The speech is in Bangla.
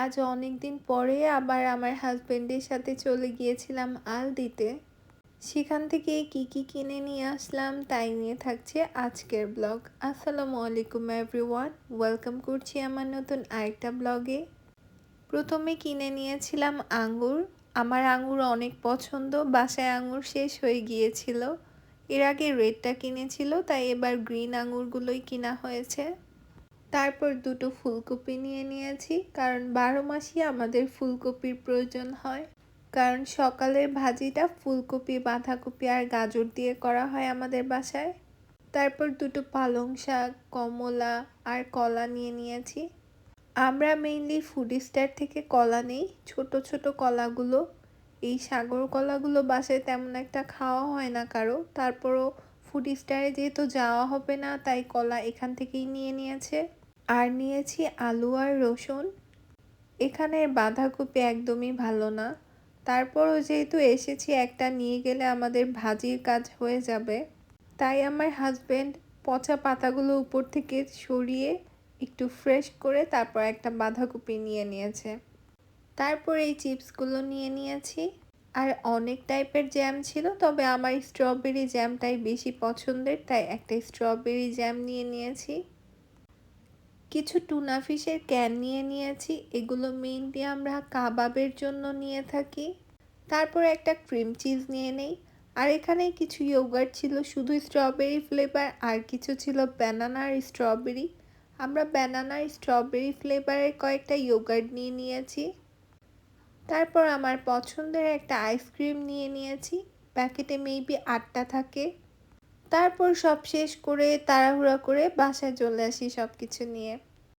আজ অনেক দিন পরে আবার আমার হাজবেন্ডের সাথে চলে গিয়েছিলাম আলদিতে। সেখান থেকে কি কি কিনে নিয়ে আসলাম তাই নিয়ে থাকছে আজকের ব্লগ। আসসালামু আলাইকুম এভরিওয়ান, ওয়েলকাম করছি আমার নতুন আরেকটা ব্লগে। প্রথমে কিনে নিয়েছিলাম আঙ্গুর। আমার আঙ্গুর অনেক পছন্দ, বাসায় আঙ্গুর শেষ হয়ে গিয়েছিল। এর আগে রেডটা কিনেছিল, তাই এবার গ্রিন আঙ্গুরগুলোই কিনা হয়েছে। তারপর দুটো ফুলকপি নিয়ে নিয়েছি, কারণ 12 মাসই আমাদের ফুলকপির প্রয়োজন হয়। কারণ সকালের ভাজিটা ফুলকপি, বাঁধাকপি আর গাজর দিয়ে করা হয় আমাদের বাসায়। তারপর দুটো পালং শাক, কমলা আর কলা নিয়ে নিয়েছি। আমরা মেইনলি ফুড স্টার থেকে কলা নেই, ছোট ছোট কলাগুলো। এই সাগর কলাগুলো বাসায় তেমন একটা খাওয়া হয় না কারো, তারপরও ফুড স্টারে যেহেতু যাওয়া হবে না তাই কলা এখান থেকেই নিয়ে নিয়েছে। আর নিয়েছি আলু আর রসুন। এখানের বাঁধাকপি একদমই ভালো না, তারপরও যেহেতু এসেছি একটা নিয়ে গেলে আমাদের ভাজির কাজ হয়ে যাবে, তাই আমার হাজবেন্ড পচা পাতাগুলো উপর থেকে সরিয়ে একটু ফ্রেশ করে তারপর একটা বাঁধাকপি নিয়ে নিয়েছে। তারপর এই চিপসগুলো নিয়ে নিয়েছি। আর অনেক টাইপের জ্যাম ছিল, তবে আমার স্ট্রবেরি জ্যামটাই বেশি পছন্দের, তাই একটা স্ট্রবেরি জ্যাম নিয়ে নিয়েছি। কিছু টুনা ফিশের ক্যান নিয়ে নিয়েছি, এগুলো মেইনলি আমরা কাবাবের জন্য নিয়ে থাকি। তারপর একটা ক্রিম চিজ নিয়ে নেই। আর এখানে কিছু ইয়োগার্ট ছিল শুধু স্ট্রবেরি ফ্লেভার, আর কিছু ছিল ব্যানানার স্ট্রবেরি। আমরা ব্যানানার স্ট্রবেরি ফ্লেভারের কয়েকটা ইয়োগার্ট নিয়ে নিয়েছি। তারপর আমার পছন্দের একটা আইসক্রিম নিয়ে নিয়েছি, প্যাকেটে মেবি 8টা থাকে। তারপর সব শেষ করে তাড়াহুড়া করে বাসায় চলে আসি সব কিছু নিয়ে।